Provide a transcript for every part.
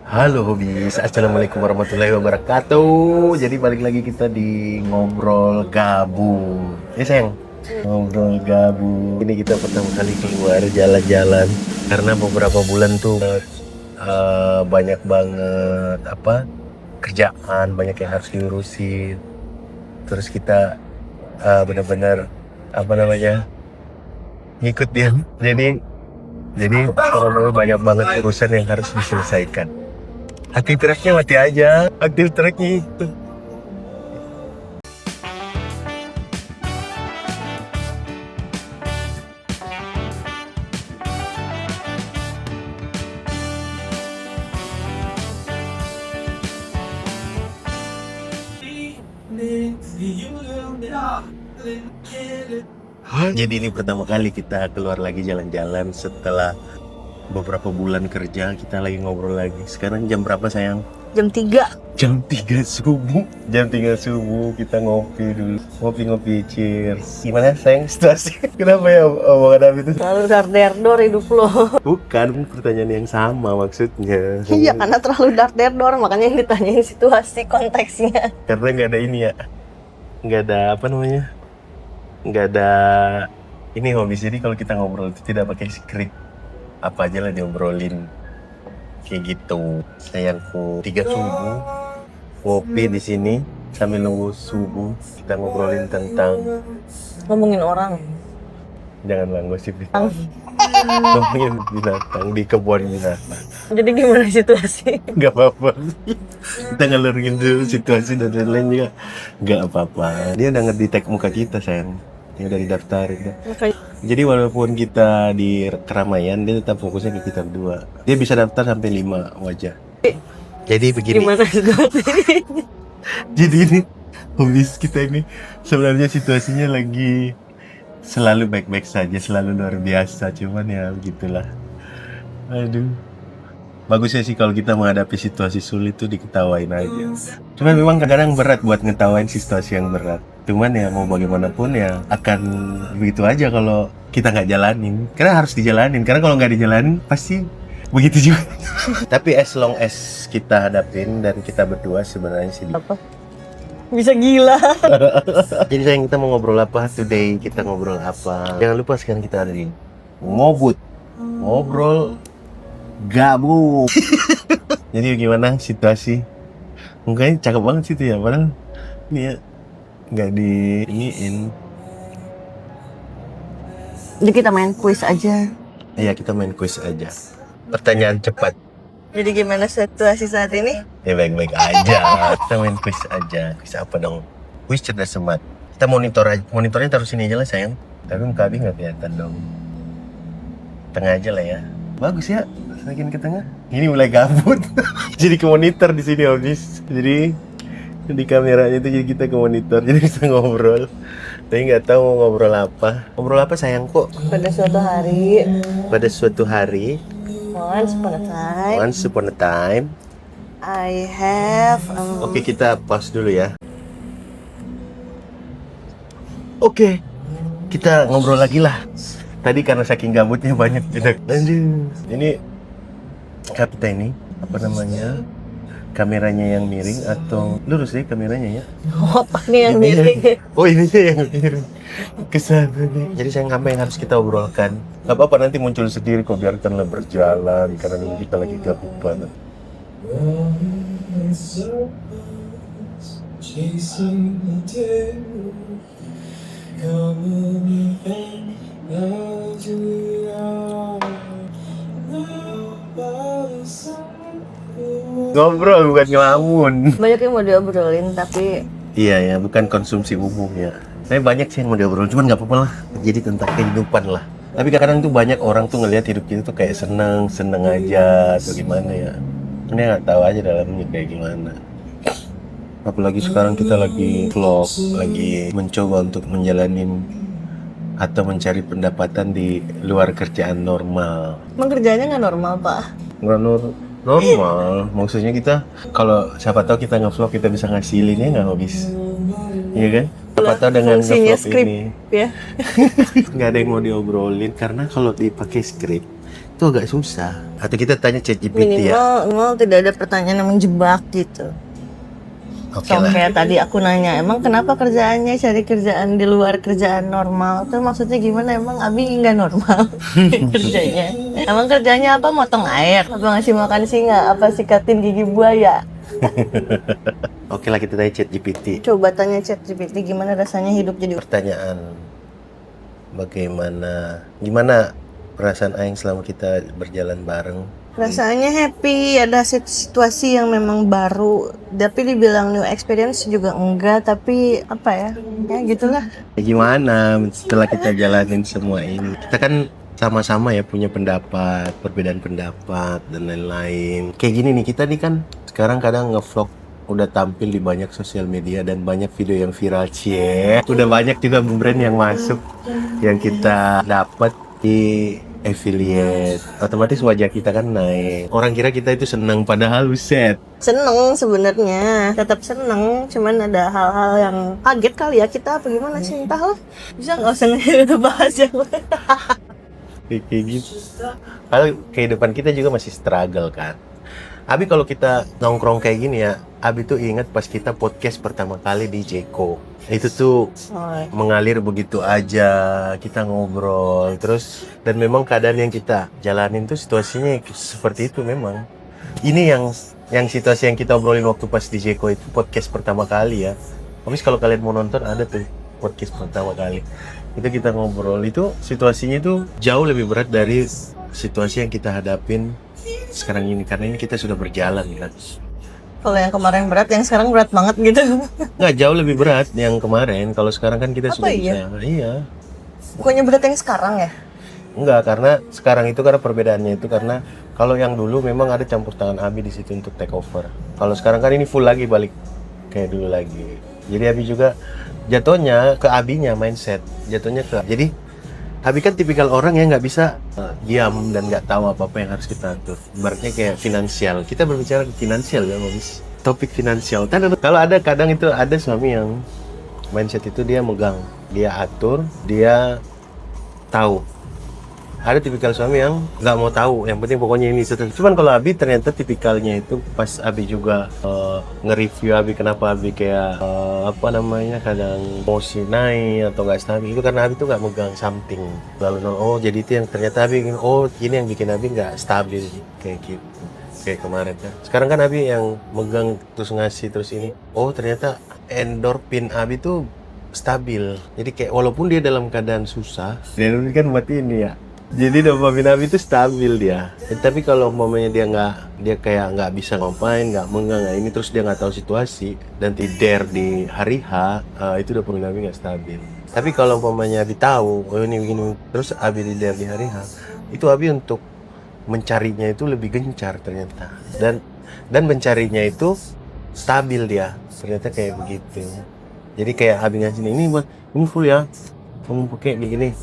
Halo Hobis, Assalamualaikum warahmatullahi wabarakatuh. Jadi balik lagi kita di ngobrol gabung. Ya sayang, ngobrol gabung. Ini kita pertama kali keluar jalan-jalan karena beberapa bulan tuh banyak banget kerjaan, banyak yang harus diurusin. Terus kita benar-benar ngikut dia. Jadi banyak banget urusan yang harus diselesaikan. Aktif tracknya mati aja, aktif tracknya itu. Jadi ini pertama kali kita keluar lagi jalan-jalan setelah beberapa bulan kerja. Kita lagi ngobrol lagi. Sekarang jam berapa sayang? Jam 3. Jam 3 subuh. Jam 3 subuh kita ngopi dulu. Ngopi-ngopi, cheers. Gimana sayang situasi? Kenapa ya omongan Abi itu? Terlalu dar-der-dor hidup lo. Bukan, pertanyaan yang sama maksudnya. Iya, karena terlalu dar-der-dor, makanya yang ditanyain situasi konteksnya. Karena nggak ada ini ya. Nggak ada nggak ada ini hobi. Jadi kalau kita ngobrol itu tidak pakai skrip, apa aja lah diobrolin kayak gitu. Sayangku 3 subuh ngopi di sini sambil nunggu subuh. Kita ngobrolin tentang Ngomongin orang. janganlah gosip ngomongin binatang di kebun binatang. Jadi gimana situasi? Nggak apa-apa, kita ngelurin dulu situasi dan lain-lain juga nggak apa-apa. Dia udah ngedetek muka kita sayang, dia udah didaftarin ya. Jadi walaupun kita di keramaian, dia tetap fokusnya ke kita berdua. Dia bisa daftar sampai 5 wajah. Jadi begini. Gimana situasi? Jadi ini Hobis kita ini sebenarnya situasinya lagi selalu baik-baik saja, selalu luar biasa. Cuman ya begitulah. Aduh. Bagusnya sih kalau kita menghadapi situasi sulit tuh diketawain aja. Cuman memang kadang-kadang berat buat ngetawain situasi yang berat. Cuman ya mau bagaimanapun ya akan begitu aja kalau kita nggak jalanin. Karena harus dijalanin. Karena kalau nggak dijalanin pasti begitu juga. Tapi as long as kita hadapin dan kita berdua sebenarnya sih. Apa? Bisa gila. Jadi sayang, kita mau ngobrol apa today? Kita ngobrol apa? Jangan lupa sekarang kita ada di Ngobut. Ngobrol gabung. Jadi gimana situasi? Mukanya cakep banget sih tuh ya, padahal ini ya nggak di iniin. Jadi kita main kuis aja. Iya, kita main quiz aja. Pertanyaan cepat. Jadi gimana situasi saat ini? Ya baik-baik aja. Kita main quiz aja. Quiz apa dong? Quiz cerdas cermat. Kita monitor aja. Monitornya taruh sini aja lah sayang. Tapi muka Abi nggak kelihatan dong. Tengah aja lah ya. Bagus ya. Semakin ke tengah. Ini mulai gabut. Jadi ke monitor di sini habis. Jadi di kameranya itu jadi kita ke monitor. Jadi bisa ngobrol. Tapi nggak tahu mau ngobrol apa. Ngobrol apa sayangku? Pada suatu hari. Pada suatu hari. Once upon a time. Once upon a time. I have. Oke, kita pause dulu ya. Oke, kita ngobrol lagi lah. Tadi karena saking gabutnya banyak tidak. Aduh, ini kita ini apa namanya? Kameranya yang miring atau lurus deh kameranya ya? Otak nih yang miring. Oh, ini yang miring. Kesana nih. Jadi sayang, apa yang harus kita obrolkan? Gak apa-apa, nanti muncul sendiri kok, biarkanlah berjalan. Karena dulu kita lagi gabut banget. Ngobrol bukan ngelamun. Banyak yang mau diobrolin tapi Iya ya, bukan konsumsi umum ya. Tapi banyak sih yang mau diobrol, cuman nggak apa-apa lah. Jadi tentang kehidupan lah. Tapi kadang-kadang tuh banyak orang tuh ngelihat hidup kita tuh kayak seneng aja atau gimana ya. Ini nggak tahu aja dalamnya kayak gimana. Apalagi sekarang kita lagi vlog, lagi mencoba untuk menjalanin atau mencari pendapatan di luar kerjaan normal. emang kerjanya nggak normal, Pak? Nggak normal, maksudnya kita kalau siapa tahu kita nge-vlog kita bisa ngasilin ya nggak habis, iya kan? Siapa tahu dengan Fungsinya nge-vlog skrip, ini ya. nggak ada yang mau diobrolin karena kalau dipakai skrip itu agak susah. Atau kita tanya ChatGPT ya. Minimal tidak ada pertanyaan yang menjebak gitu. Oke So, lah. kayak tadi aku nanya, emang kenapa kerjaannya cari kerjaan di luar kerjaan normal? Tuh maksudnya gimana? Emang Abi nggak normal kerjanya? Emang kerjanya apa? Motong air? Apa ngasih makan singa? Apa sikatin gigi buaya? Oke lah, kita tanya ChatGPT. Coba tanya ChatGPT gimana rasanya hidup jadi Pertanyaan, gimana perasaan Aing selama kita berjalan bareng? Rasanya happy, ada situasi yang memang baru. Tapi dibilang new experience juga enggak, tapi apa ya? Ya gitulah. Gimana setelah kita jalanin semua ini? Kita kan sama-sama ya punya pendapat, perbedaan pendapat dan lain-lain. Kayak gini nih, kita nih kan sekarang kadang ngevlog, udah tampil di banyak sosial media dan banyak video yang viral, udah banyak juga brand yang masuk yang kita dapat di affiliate, otomatis wajah kita kan naik. Orang kira kita itu senang, padahal buset. Seneng sebenarnya, tetap seneng. Cuman ada hal-hal yang kaget kali ya kita, apa gimana sih? Entahlah. Bisa nggak usah bahas yang Kayak gitu. Kalau kehidupan kita juga masih struggle kan. Abi kalau kita nongkrong kayak gini ya, Abi tuh ingat pas kita podcast pertama kali di Jeko. Itu tuh mengalir begitu aja, kita ngobrol terus, dan memang keadaan yang kita jalanin tuh situasinya seperti itu memang. Ini yang situasi yang kita obrolin waktu pas di Jeko itu podcast pertama kali ya. Habis kalau kalian mau nonton ada tuh podcast pertama kali. Itu kita ngobrol, itu situasinya tuh jauh lebih berat dari situasi yang kita hadapin sekarang ini, karena ini kita sudah berjalan kan. Kalau yang kemarin berat, yang sekarang berat banget gitu. Nggak, jauh lebih berat yang kemarin. Kalau sekarang kan kita Apa sudah iya? bisa. Iya. Bukannya berat yang sekarang ya? Enggak, karena sekarang itu karena perbedaannya itu karena kalau yang dulu memang ada campur tangan Abi di situ untuk take over. Kalau sekarang kan ini full lagi balik kayak dulu lagi. Jadi Abi juga jatuhnya ke Abinya mindset. Jatuhnya ke. Jadi Abi kan tipikal orang yang nggak bisa diam dan nggak tahu apa-apa yang harus kita atur. Ibaratnya kayak finansial. Kita berbicara finansial ya, Mas. Topik finansial. Kalau ada kadang itu ada suami yang mindset itu dia megang, dia atur, dia tahu. Ada tipikal suami yang nggak mau tahu, yang penting pokoknya ini. Cuman kalau Abi ternyata tipikalnya itu pas Abi juga nge-review Abi kenapa Abi kayak kadang emosi naik atau nggak stabil, itu karena Abi tuh nggak megang something. Lalu oh jadi itu yang ternyata Abi ini yang bikin Abi nggak stabil kayak gitu. Kayak kemarin kan. Sekarang kan Abi yang megang terus ngasih terus ini. Oh ternyata endorfin Abi tuh stabil. Jadi kayak walaupun dia dalam keadaan susah, dia kan buat ini ya. Jadi dopamin Abi itu stabil dia. Tapi kalau umpamanya dia kayak nggak bisa ngapain, nggak ini, terus dia nggak tahu situasi dan tidur di hari H, itu dopamin Abi nggak stabil. Tapi kalau umpamanya Abi tahu, oh ini begini, terus Abi tidur di hari H, itu Abi untuk mencarinya itu lebih gencar ternyata. Dan mencarinya itu stabil dia. Ternyata kayak begitu. Jadi kayak Abi ngasih ini buat kamu full ya, kamu pakai begini.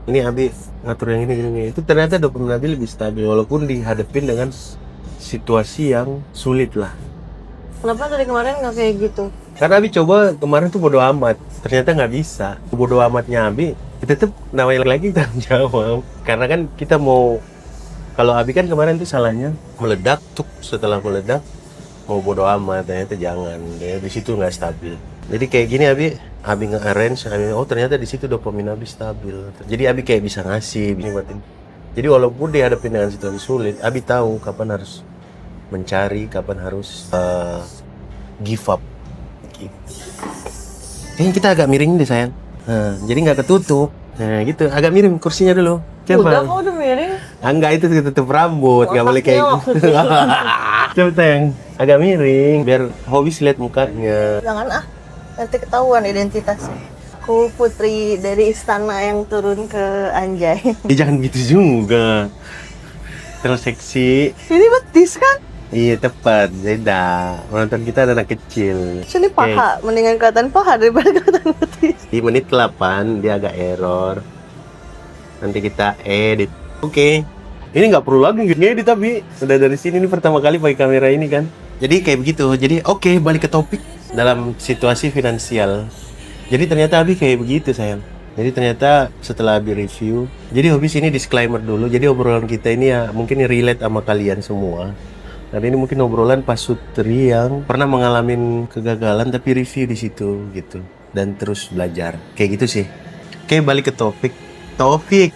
Ini Abi ngatur yang ini. Itu ternyata dopamin Abi lebih stabil walaupun dihadapin dengan situasi yang sulit lah. Kenapa dari kemarin nggak kayak gitu? Karena Abi coba kemarin tuh bodo amat, ternyata nggak bisa. Bodo amatnya Abi, kita tuh namanya lagi tanggung jawab. Karena kan kita mau, kalau Abi kan kemarin tuh salahnya meledak tuh, setelah meledak mau bodo amat, ternyata jangan. Ya, di situ nggak stabil. Jadi kayak gini Abi nge-arrange, oh ternyata di situ dopamin Abi stabil. Jadi Abi kayak bisa ngasih, buatin. Jadi walaupun dihadapin dengan situasi sulit, Abi tahu kapan harus mencari, kapan harus give up. Gitu. Kayaknya kita agak miring deh sayang. Jadi nggak ketutup. Nah gitu, agak miring kursinya dulu. Udah kok udah miring. Enggak, itu ketutup rambut, nggak boleh kayak gitu. Coba sayang, agak miring, biar Hobis lihat mukanya. Jangan nanti ketahuan identitasnya. Aku putri dari istana yang turun ke Anjay. Jangan gitu juga. Terlalu seksi. Ini betis kan? Iya tepat, beda. Penonton kita ada anak kecil. Sini paha, mendingan kelihatan paha daripada kelihatan betis. Di menit 8 dia agak error. Nanti kita edit. Oke. Ini nggak perlu lagi ngedit tapi udah dari sini ini pertama kali pakai kamera ini kan. Jadi kayak begitu. Jadi balik ke topik dalam situasi finansial. Jadi ternyata Abi kayak begitu sayang. Jadi ternyata setelah Abi review, jadi habis ini disclaimer dulu. Jadi obrolan kita ini ya mungkin relate sama kalian semua. Dan ini mungkin obrolan Pak Sutri yang pernah mengalami kegagalan tapi review di situ gitu dan terus belajar. Kayak gitu sih. Oke, balik ke topik. Topik.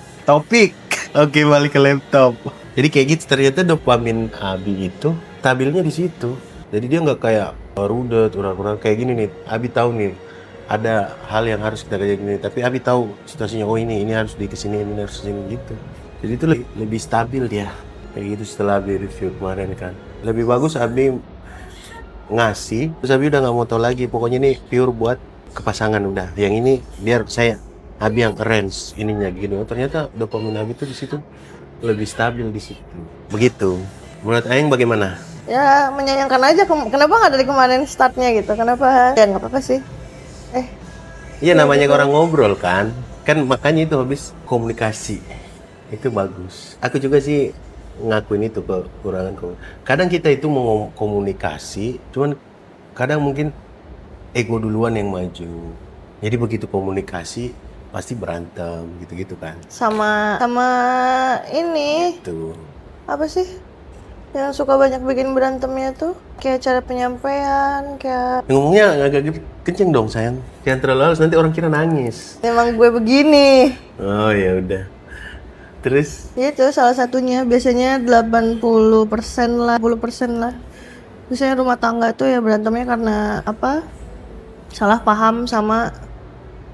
Oke, balik ke laptop. Jadi kayak gitu ternyata dopamin Abi itu stabilnya di situ. Jadi dia nggak kayak rudet, kurang-kurang kayak gini nih. Abi tahu nih ada hal yang harus kita kerjain gini, tapi Abi tahu situasinya. Oh ini harus di kesini, ini harus kesini gitu. Jadi itu lebih stabil dia. Kayak gitu setelah Abi review kemarin kan. Lebih bagus Abi ngasih, terus Abi udah nggak mau tahu lagi. Pokoknya ini pure buat kepasangan udah. Yang ini biar Abi yang arrange ininya gitu. Ternyata dopamin Abi tuh di situ lebih stabil di situ. Begitu. Menurut Aing bagaimana? Ya menyayangkan aja, kenapa nggak dari kemarin startnya gitu, kenapa? Ya nggak apa-apa sih. Iya namanya orang ngobrol kan makanya itu habis komunikasi itu bagus. Aku juga sih ngakuin itu kekurangan. Kadang kita itu mau komunikasi, cuman kadang mungkin ego duluan yang maju. Jadi begitu komunikasi pasti berantem gitu-gitu kan. Sama ini Tuh. apa sih yang suka banyak bikin berantemnya tuh? Kayak cara penyampaian, kayak Ngomongnya agak kenceng dong sayang. Jangan terlalu halus nanti orang kira nangis. emang gue begini. Oh ya udah. Terus Itu salah satunya, biasanya 80% lah, 10% lah. Biasanya rumah tangga tuh ya berantemnya karena apa? Salah paham sama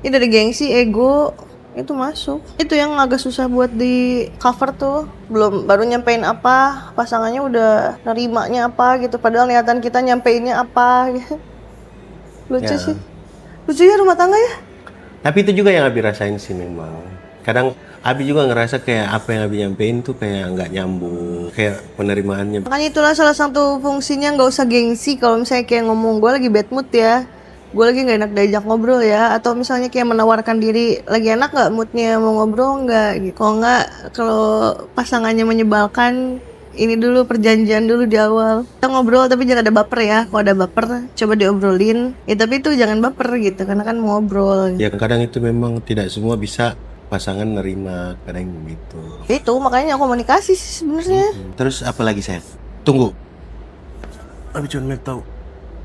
ini dari gengsi, ego itu masuk. Itu yang agak susah buat di cover tuh. Baru nyampein apa, pasangannya udah nerimanya apa gitu. Padahal niatan kita nyampeinnya apa gitu. Lucu Ya. sih. Lucu ya rumah tangga ya. tapi itu juga yang Abi rasain sih memang. Kadang Abi juga ngerasa kayak apa yang Abi nyampein tuh kayak nggak nyambung, kayak penerimaannya. Makanya itulah salah satu fungsinya nggak usah gengsi. Kalau misalnya kayak ngomong gue lagi bad mood ya, gue lagi nggak enak diajak ngobrol ya, atau misalnya kayak menawarkan diri, lagi enak nggak moodnya mau ngobrol nggak gitu. Kalau pasangannya menyebalkan, ini dulu perjanjian dulu di awal, kita ngobrol tapi jangan ada baper ya. Kalau ada baper coba diobrolin ya, tapi itu jangan baper gitu karena kan mau ngobrol. Ya kadang itu memang tidak semua bisa pasangan nerima, kadang gitu. Itu makanya komunikasi sih sebenarnya. Terus apa lagi saya? Tunggu. Abi cuma mau tahu.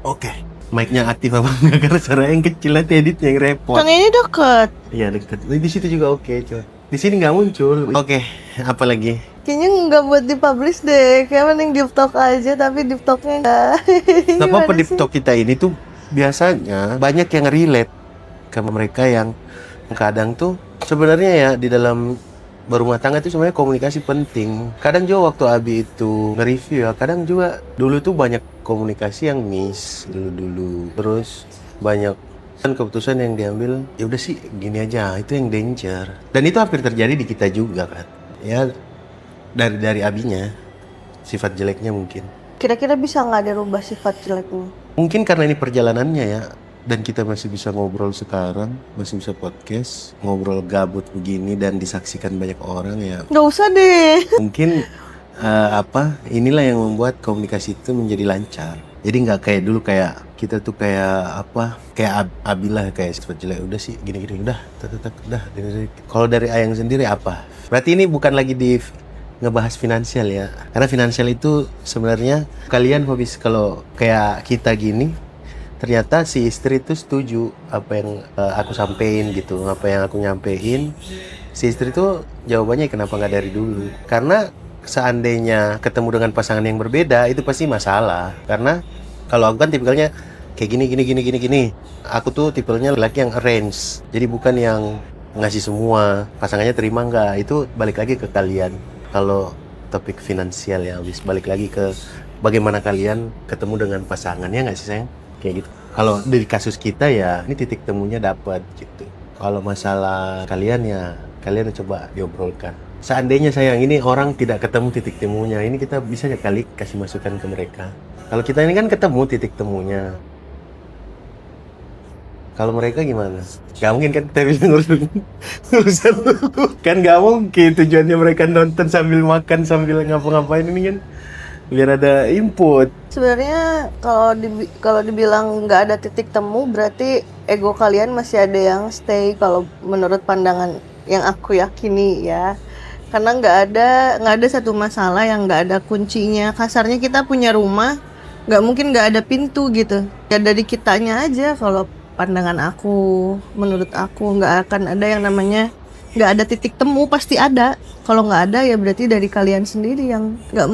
Oke. Mic-nya aktif apa enggak? Karena suara yang kecil nanti editnya yang repot. Kan ini deket. Iya dekat. Di situ juga oke, coy. Di sini nggak muncul. Oke, apa lagi? Kayaknya nggak buat dipublish deh, kayak mending deep talk aja, tapi deep talknya nggak. Gak apa-apa Gimana di sih? talk kita ini tuh biasanya banyak yang relate ke mereka yang kadang tuh sebenarnya ya di dalam berumah tangga itu sebenarnya komunikasi penting. Kadang juga waktu Abi itu nge-review ya, kadang juga dulu tuh banyak komunikasi yang miss dulu. Terus banyak kan keputusan yang diambil ya udah sih gini aja, itu yang danger. Dan itu hampir terjadi di kita juga kan. Ya dari Abinya sifat jeleknya mungkin. Kira-kira bisa nggak ada rubah sifat jeleknya? Mungkin karena ini perjalanannya ya, dan kita masih bisa ngobrol sekarang, masih bisa podcast, ngobrol gabut begini dan disaksikan banyak orang ya. Nggak usah deh. Mungkin inilah yang membuat komunikasi itu menjadi lancar. Jadi nggak kayak dulu kayak kita tuh kayak Abilah kayak sifat jelek udah sih gini-gini udah, udah. Kalau dari Ayang sendiri apa? Berarti ini bukan lagi di ngebahas finansial ya, karena finansial itu sebenarnya kalian habis kalau kayak kita gini, ternyata si istri itu setuju apa yang aku sampein gitu, apa yang aku nyampein. Si istri itu jawabannya kenapa nggak dari dulu? Karena seandainya ketemu dengan pasangan yang berbeda itu pasti masalah. Karena kalau aku kan tipikalnya kayak gini. Aku tuh tipenya laki yang arrange, jadi bukan yang ngasih semua. Pasangannya terima nggak, itu balik lagi ke kalian. Kalau topik finansial ya, habis balik lagi ke bagaimana kalian ketemu dengan pasangan, ya nggak sih sayang? Kayak gitu. Kalau dari kasus kita ya, ini titik temunya dapat gitu. Kalau masalah kalian ya, kalian coba diobrolkan. Seandainya sayang ini orang tidak ketemu titik temunya, ini kita bisa kali kasih masukan ke mereka. Kalau kita ini kan ketemu titik temunya. Kalau mereka gimana? Gak mungkin kan kita bilang urusan kan gak mungkin tujuannya mereka nonton sambil makan sambil ngapa-ngapain ini kan biar ada input. Sebenarnya kalau dibilang nggak ada titik temu, berarti ego kalian masih ada yang stay kalau menurut pandangan yang aku yakini ya. Karena nggak ada satu masalah yang nggak ada kuncinya. Kasarnya kita punya rumah, nggak mungkin nggak ada pintu gitu. Ya dari kitanya aja. Kalau pandangan aku, menurut aku nggak akan ada yang namanya nggak ada titik temu, pasti ada. Kalau nggak ada ya berarti dari kalian sendiri yang nggak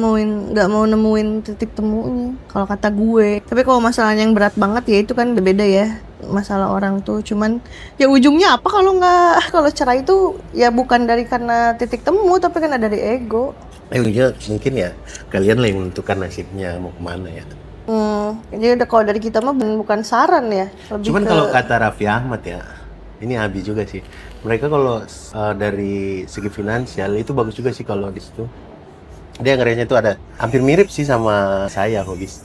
mau nemuin titik temunya. Kalau kata gue. Tapi kalau masalahnya yang berat banget ya itu kan beda ya. Masalah orang tuh cuman ya ujungnya apa kalau nggak kalau cerai itu ya bukan dari karena titik temu tapi karena dari ego. Ujungnya mungkin ya kalian lah yang menentukan nasibnya mau kemana ya. Jadi udah kalau dari kita mah bukan saran ya. Lebih Cuman ke- kalau kata Raffi Ahmad ya, ini Abi juga sih. Mereka kalau dari segi finansial itu bagus juga sih kalau di situ. Dia ngerinya itu ada hampir mirip sih sama saya Hobis.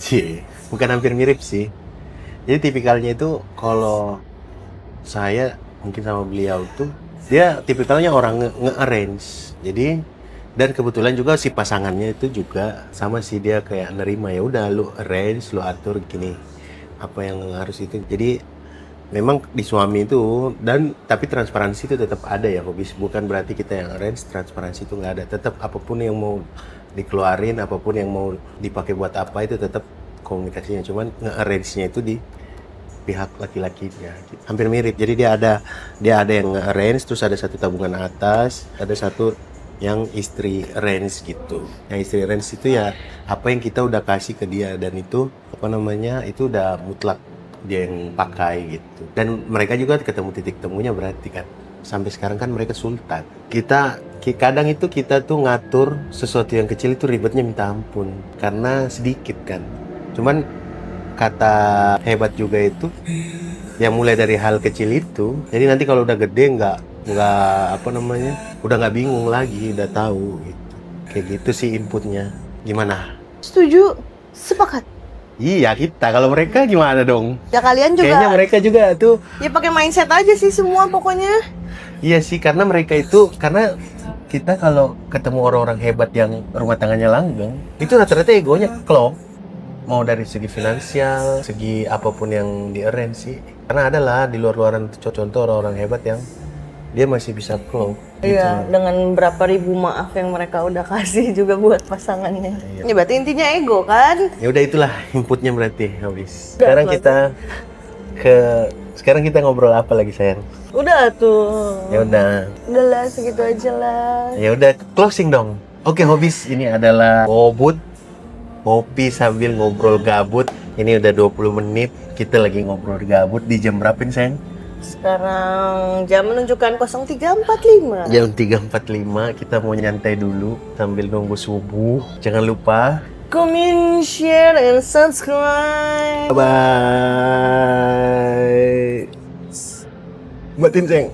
Bukan hampir mirip sih. Jadi tipikalnya itu kalau saya mungkin sama beliau tuh dia tipikalnya orang nge-arrange. Jadi dan kebetulan juga si pasangannya itu juga sama sih dia kayak nerima ya udah lu arrange, lu atur gini apa yang harus itu. Jadi memang di suami itu dan tapi transparansi itu tetap ada ya Hobis. Bukan berarti kita yang arrange transparansi itu nggak ada. Tetap apapun yang mau dikeluarin, apapun yang mau dipakai buat apa itu tetap komunikasinya. Cuman nge-arrange-nya itu di pihak laki-lakinya gitu. Hampir mirip. Jadi dia ada yang nge-arrange, terus ada satu tabungan atas, ada satu yang istri arrange gitu. Yang istri arrange itu ya apa yang kita udah kasih ke dia dan itu apa namanya itu udah mutlak dia yang pakai gitu. Dan mereka juga ketemu titik temunya berarti kan. Sampai sekarang kan mereka sultan. Kadang itu kita tuh ngatur sesuatu yang kecil itu ribetnya minta ampun karena sedikit kan. Cuman kata hebat juga itu yang mulai dari hal kecil itu. Jadi nanti kalau udah gede nggak apa namanya udah nggak bingung lagi, udah tahu gitu. Kayak gitu sih inputnya. Gimana? Setuju, sepakat. Iya kita. Kalau mereka gimana dong? Ya kalian juga. Kayaknya mereka juga tuh. Ya pakai mindset aja sih semua pokoknya. Iya sih karena mereka itu karena kita kalau ketemu orang-orang hebat yang rumah tangganya langgeng itu rata-rata egonya klop. Mau dari segi finansial, segi apapun yang di-arrange sih. Karena ada lah di luar-luaran contoh orang-orang hebat yang dia masih bisa klop. Iya, dengan berapa ribu maaf yang mereka udah kasih juga buat pasangannya. Iya. Ya berarti intinya ego kan? Ya udah itulah inputnya berarti habis. Udah, Sekarang kita ngobrol apa lagi sayang? Udah tuh. Ya udah. Udahlah segitu aja lah. Ya udah closing dong. Oke Hobis ini adalah ngobut ngopi sambil ngobrol gabut. Ini udah 20 menit kita lagi ngobrol gabut di jam berapa nih sayang? Sekarang jam menunjukkan 03.45. Jam 3.45 kita mau nyantai dulu sambil nunggu subuh. Jangan lupa Comment, share, and subscribe. bye. Batin sayang.